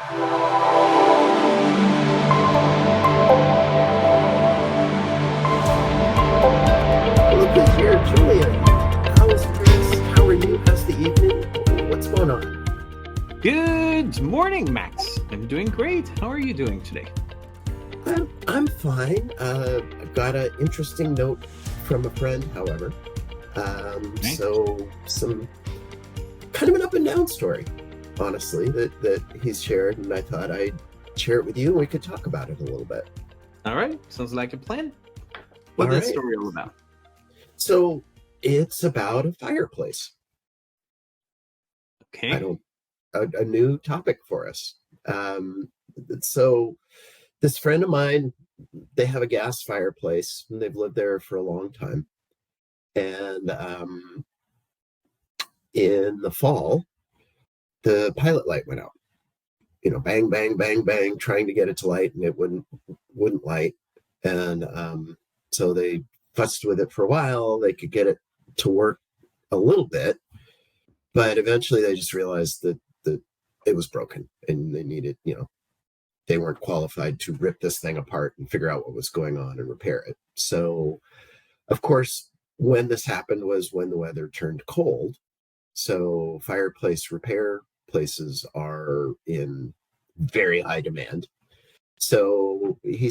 Look who's here, Julien. How are you? How's the evening? What's going on? Good morning, Max. I'm doing great. How are you doing today? I'm fine. I've got an interesting note from a friend, however. Nice. So some kind of an up and down story, honestly, that he's shared, and I thought I'd share it with you and we could talk about it a little bit. All right. Sounds like a plan. What's All that right. story all about? So it's about a fireplace. Okay. A new topic for us. So this friend of mine, they have a gas fireplace and they've lived there for a long time. And in the fall, the pilot light went out. Bang, bang, bang, bang, trying to get it to light, and it wouldn't light. And so they fussed with it for a while. They could get it to work a little bit, but eventually they just realized that it was broken and they needed, they weren't qualified to rip this thing apart and figure out what was going on and repair it. So, of course, when this happened was when the weather turned cold. So fireplace repair places are in very high demand. So I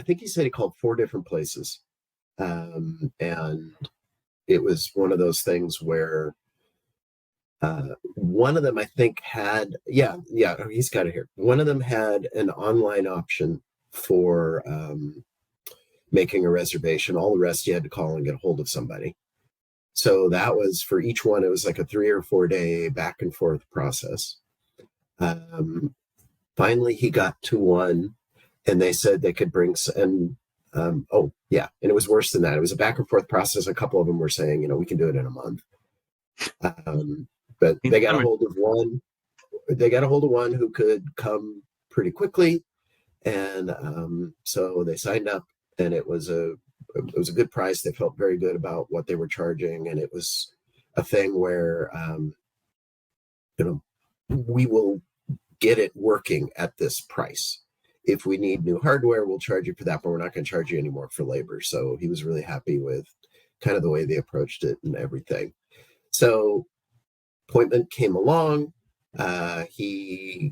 think he said he called 4 different places. And it was one of those things where one of them, I think, had, he's got it here. One of them had an online option for making a reservation. All the rest you had to call and get a hold of somebody. So that was, for each one, it was like a 3 or 4 day back and forth process. Finally, he got to one, and they said they could bring, and and it was worse than that. It was a back and forth process. A couple of them were saying, we can do it in a month. But they got a hold of one. They got a hold of one who could come pretty quickly, and so they signed up, and it was a good price. They felt very good about what they were charging, and it was a thing where we will get it working at this price. If we need new hardware, we'll charge you for that, but we're not going to charge you anymore for labor. So he was really happy with kind of the way they approached it and everything. So appointment came along. The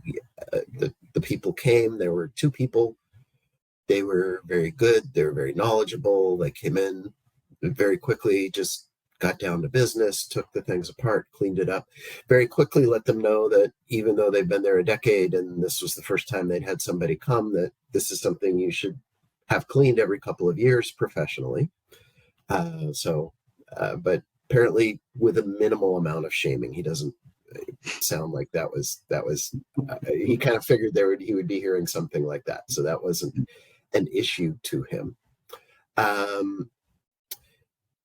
people came. There were 2 people. They were very good. They were very knowledgeable. They came in very quickly, just got down to business, took the things apart, cleaned it up very quickly, let them know that even though they've been there a decade and this was the first time they'd had somebody come, that this is something you should have cleaned every couple of years professionally. But apparently with a minimal amount of shaming. He doesn't sound like that was he kind of figured he would be hearing something like that. So that wasn't an issue to him.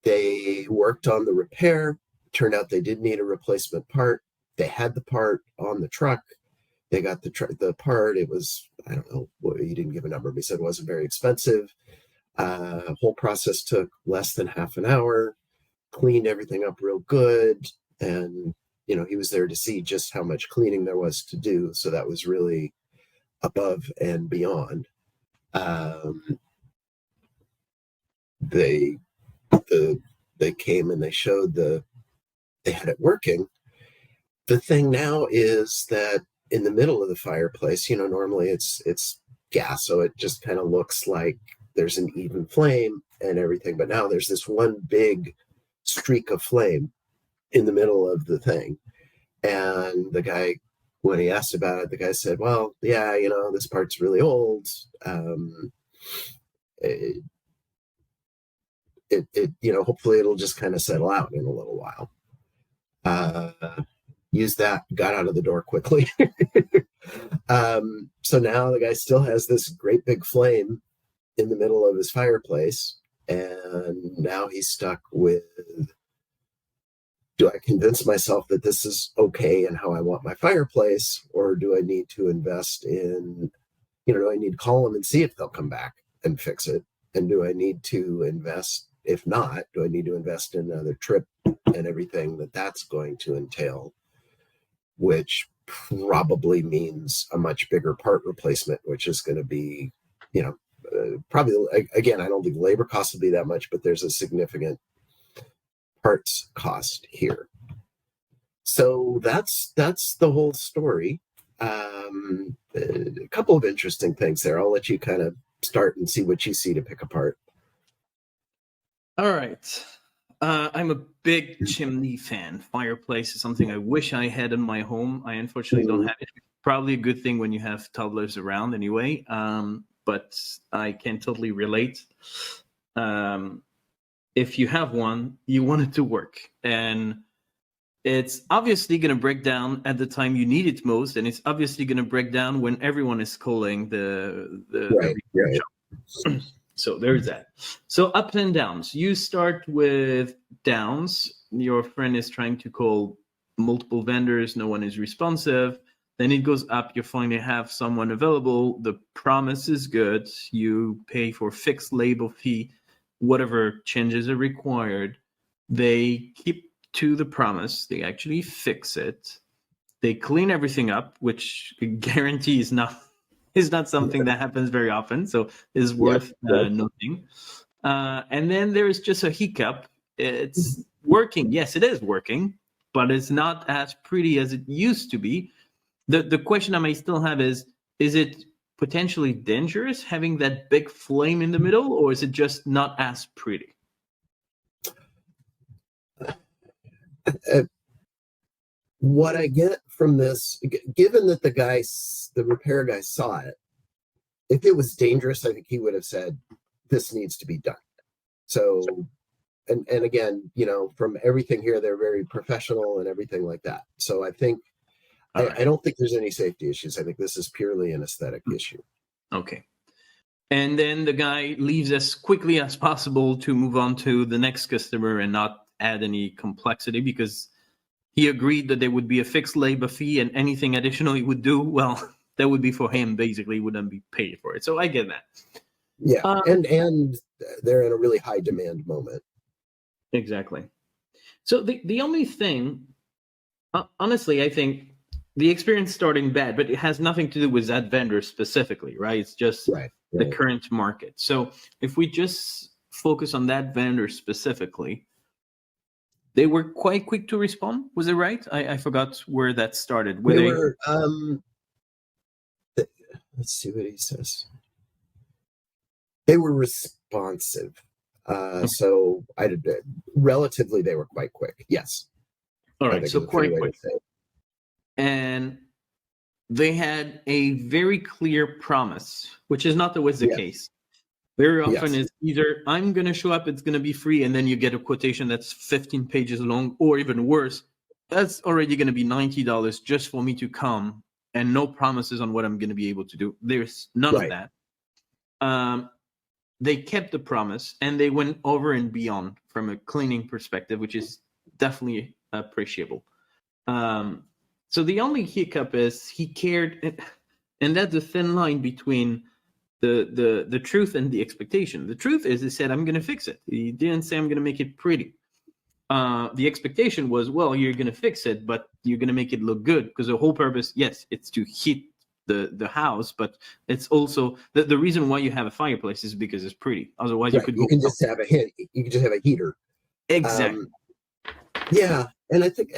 They worked on the repair. Turned out they did need a replacement part. They had the part on the truck. They got the part. It was, I don't know, he didn't give a number, but he said it wasn't very expensive. Whole process took less than half an hour. Cleaned everything up real good. And, he was there to see just how much cleaning there was to do. So that was really above and beyond. They came and they showed they had it working. The thing now is that in the middle of the fireplace, normally it's gas, so it just kind of looks like there's an even flame and everything. But now there's this one big streak of flame in the middle of the thing. And the guy, when he asked about it, the guy said, well, yeah, this part's really old. Hopefully it'll just kind of settle out in a little while. Used that, got out of the door quickly. So now the guy still has this great big flame in the middle of his fireplace, and now he's stuck with, do I convince myself that this is okay and how I want my fireplace, or do I need to invest in, do I need to call them and see if they'll come back and fix it? And do I need to invest? If not, do I need to invest in another trip and everything that's going to entail? Which probably means a much bigger part replacement, which is going to be, probably, again, I don't think labor costs will be that much, but there's a significant parts cost here. So that's the whole story. A couple of interesting things there. I'll let you kind of start and see what you see to pick apart. All right. I'm a big chimney fan. Fireplace is something I wish I had in my home. I unfortunately don't have it. Probably a good thing when you have toddlers around anyway. But I can totally relate. If you have one, you want it to work. And it's obviously going to break down at the time you need it most. And it's obviously going to break down when everyone is calling the Right. shop. So there's that. So ups and downs. You start with downs. Your friend is trying to call multiple vendors. No one is responsive. Then it goes up. You finally have someone available. The promise is good. You pay for fixed label fee, whatever changes are required. They keep to the promise. They actually fix it. They clean everything up, which guarantee is not something that happens very often, so is worth noting. And then there is just a hiccup. It's working. Yes, it is working, but it's not as pretty as it used to be. The question I may still have is it potentially dangerous having that big flame in the middle, or is it just not as pretty? What I get from this, given that the repair guy saw it, if it was dangerous, I think he would have said, this needs to be done. So, and again, from everything here, they're very professional and everything like that. So I think, I don't think there's any safety issues. I think this is purely an aesthetic issue. Okay. And then the guy leaves as quickly as possible to move on to the next customer and not add any complexity, because he agreed that there would be a fixed labor fee, and anything additional he would do, well, that would be for him, basically, wouldn't be paid for it. So I get that. Yeah, and they're in a really high demand moment. Exactly. So the only thing, honestly, I think the experience starting bad, but it has nothing to do with that vendor specifically, right? It's just the current market. So if we just focus on that vendor specifically, they were quite quick to respond. Was it right? I forgot where that started. They were, let's see what he says. They were responsive. So relatively, they were quite quick. Yes. All right. So quite quick. And they had a very clear promise, which is not always the case. Very often it's either I'm going to show up, it's going to be free, and then you get a quotation that's 15 pages long, or even worse, that's already going to be $90 just for me to come, and no promises on what I'm going to be able to do. There's none of that. They kept the promise, and they went over and beyond from a cleaning perspective, which is definitely appreciable. So the only hiccup is he cared, and that's a thin line between the truth and the expectation. The truth is, he said, I'm going to fix it. He didn't say, I'm going to make it pretty. The expectation was, well, you're going to fix it, but you're going to make it look good, because the whole purpose, yes, it's to heat the house, but it's also the reason why you have a fireplace is because it's pretty. Otherwise, you can just have a heater. Exactly. And I think,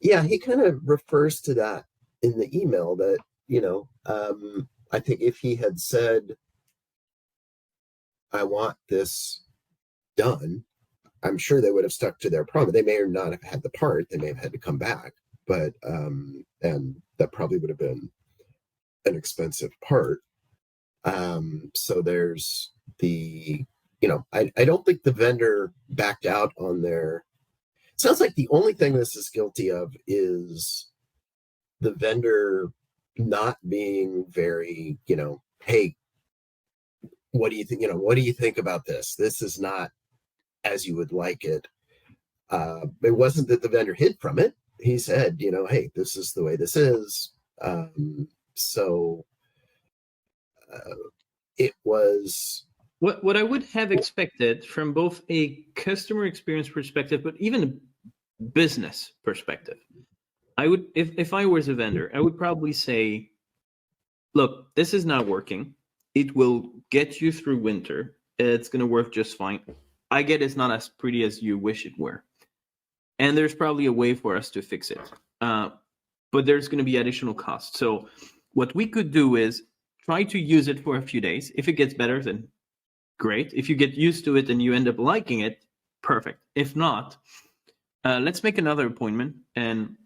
he kind of refers to that in the email that, I think if he had said, I want this done, I'm sure they would have stuck to their promise. They may or not have had the part. They may have had to come back, but and that probably would have been an expensive part. So there's the, I don't think the vendor backed out on their. It sounds like the only thing this is guilty of is the vendor not being very, hey, what do you think? What do you think about this? This is not as you would like it. It wasn't that the vendor hid from it. He said, hey, this is the way this is. It was what I would have expected from both a customer experience perspective, but even business perspective, I would, if I was a vendor, I would probably say, look, this is not working. It will get you through winter. It's going to work just fine. I get it's not as pretty as you wish it were. And there's probably a way for us to fix it. But there's going to be additional costs. So what we could do is try to use it for a few days. If it gets better, then great. If you get used to it and you end up liking it, perfect. If not, let's make another appointment, and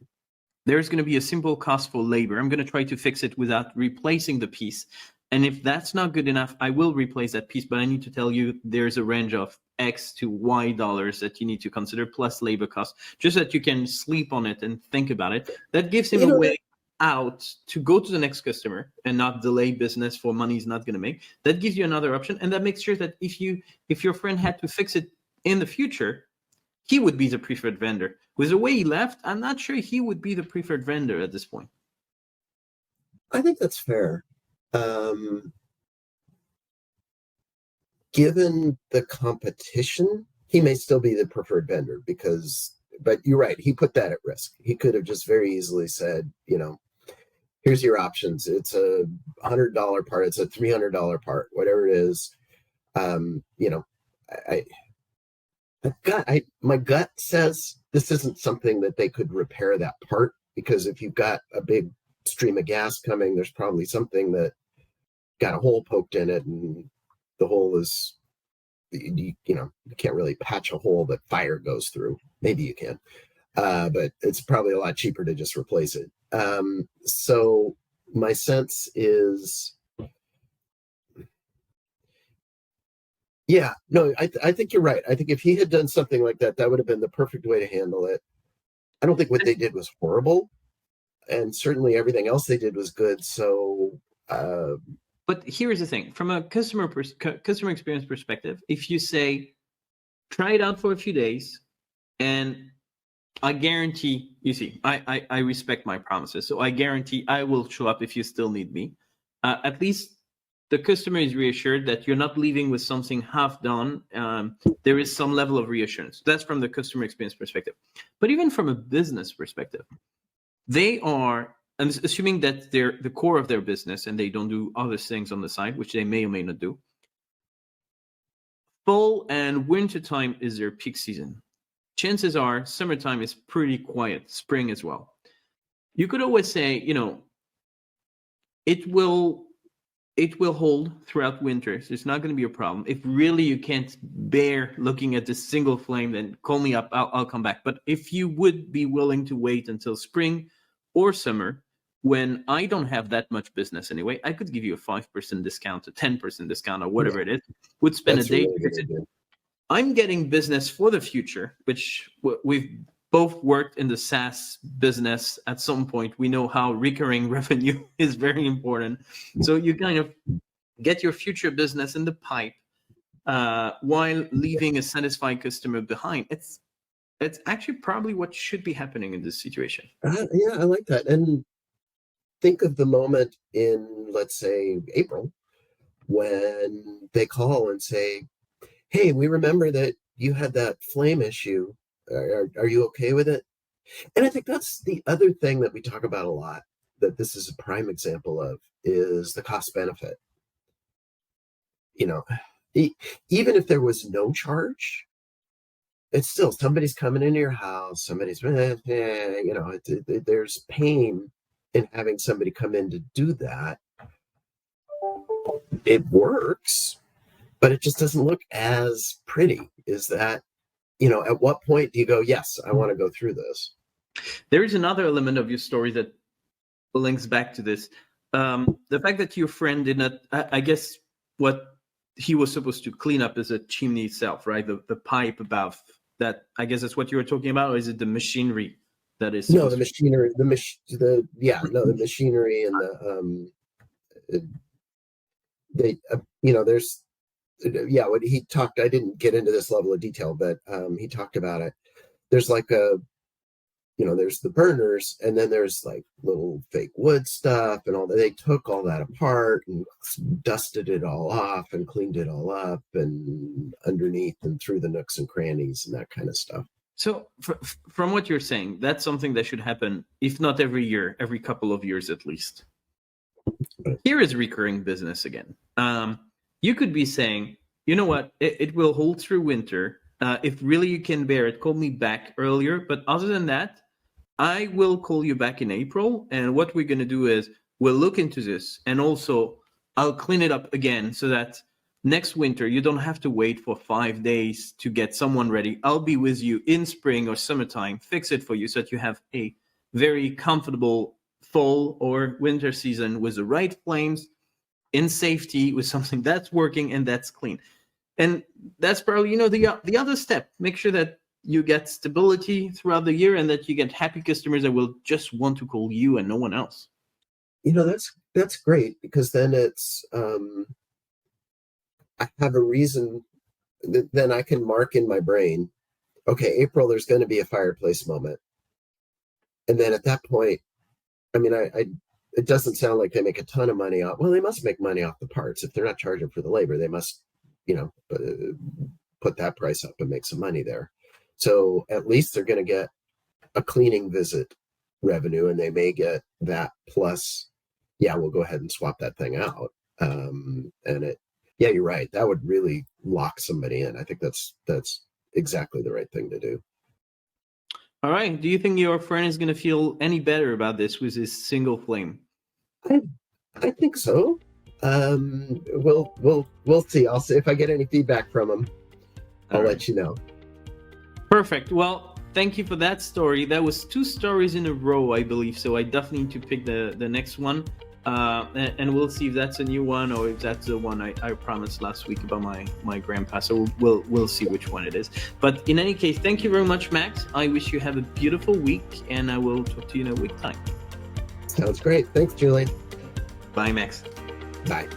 there's going to be a simple cost for labor. I'm going to try to fix it without replacing the piece. And if that's not good enough, I will replace that piece, but I need to tell you there's a range of X to Y dollars that you need to consider, plus labor costs, just so that you can sleep on it and think about it. That gives him a way out to go to the next customer and not delay business for money he's not going to make. That gives you another option, and that makes sure that if your friend had to fix it in the future, he would be the preferred vendor. With the way he left, I'm not sure he would be the preferred vendor at this point. I think that's fair. Given the competition, he may still be the preferred vendor but you're right, he put that at risk. He could have just very easily said, here's your options. It's a $100 part, it's a $300 part, whatever it is. My gut says this isn't something that they could repair that part, because if you've got a big stream of gas coming, there's probably something that got a hole poked in it, and the hole is, you can't really patch a hole that fire goes through. Maybe you can, but it's probably a lot cheaper to just replace it. So my sense is, I think you're right. I think if he had done something like that, that would have been the perfect way to handle it. I don't think what they did was horrible, and certainly everything else they did was good. So, but here's the thing: from a customer experience perspective, if you say, try it out for a few days, and I guarantee, I respect my promises, so I guarantee I will show up if you still need me. At least the customer is reassured that you're not leaving with something half done. There is some level of reassurance. That's from the customer experience perspective. But even from a business perspective, they are, and assuming that they're the core of their business and they don't do other things on the side, which they may or may not do, fall and winter time is their peak season. Chances are summertime is pretty quiet, spring as well. You could always say, it will hold throughout winter, so it's not going to be a problem. If really you can't bear looking at this single flame, then call me up, I'll come back. But if you would be willing to wait until spring or summer, when I don't have that much business anyway, I could give you a 5% discount, a 10% discount, or whatever it is. Would spend a day. Really, I'm getting business for the future, which we've both worked in the SaaS business at some point. We know how recurring revenue is very important. So you kind of get your future business in the pipe while leaving a satisfied customer behind. It's actually probably what should be happening in this situation. Yeah, I like that. And think of the moment in, let's say, April, when they call and say, hey, we remember that you had that flame issue. Are you okay with it? And I think that's the other thing that we talk about a lot, that this is a prime example of, is the cost benefit. Even if there was no charge, it's still somebody's coming into your house, somebody's, there's pain in having somebody come in to do that. It works, but it just doesn't look as pretty. Is that, at what point do you go, yes, I want to go through this? There is another element of your story that links back to this. The fact that your friend did not, I guess what he was supposed to clean up is the chimney itself, right? The pipe above that. I guess that's what you were talking about, or is it the machinery that is? No, the machinery, the machinery and there's, when he talked, I didn't get into this level of detail, but he talked about it. There's like there's the burners, and then there's like little fake wood stuff and all that. They took all that apart and dusted it all off and cleaned it all up and underneath and through the nooks and crannies and that kind of stuff. So from what you're saying, that's something that should happen, if not every year, every couple of years at least. Here is recurring business again. You could be saying, you know what, it will hold through winter. If really you can bear it, call me back earlier. But other than that, I will call you back in April. And what we're going to do is we'll look into this. And also, I'll clean it up again so that next winter, you don't have to wait for 5 days to get someone ready. I'll be with you in spring or summertime, fix it for you so that you have a very comfortable fall or winter season with the right flames, in safety, with something that's working and that's clean. And that's probably, the other step. Make sure that you get stability throughout the year and that you get happy customers that will just want to call you and no one else. That's great, because then it's I have a reason. Then I can mark in my brain, okay, April, there's going to be a fireplace moment. And then at that point, I mean, it doesn't sound like they make a ton of money off. Well, they must make money off the parts. If they're not charging for the labor, they must, put that price up and make some money there. So at least they're going to get a cleaning visit revenue, and they may get that plus, we'll go ahead and swap that thing out. You're right. That would really lock somebody in. I think that's exactly the right thing to do. All right. Do you think your friend is going to feel any better about this with his single flame? I think so. We'll see. I'll see if I get any feedback from him. I'll let you know. Perfect. Well, thank you for that story. That was 2 stories in a row, I believe. So I definitely need to pick the next one. And we'll see if that's a new one or if that's the one I promised last week about my grandpa. So we'll see which one it is. But in any case, thank you very much, Max. I wish you have a beautiful week, and I will talk to you in a week's time. Sounds great. Thanks, Julien. Bye, Max. Bye.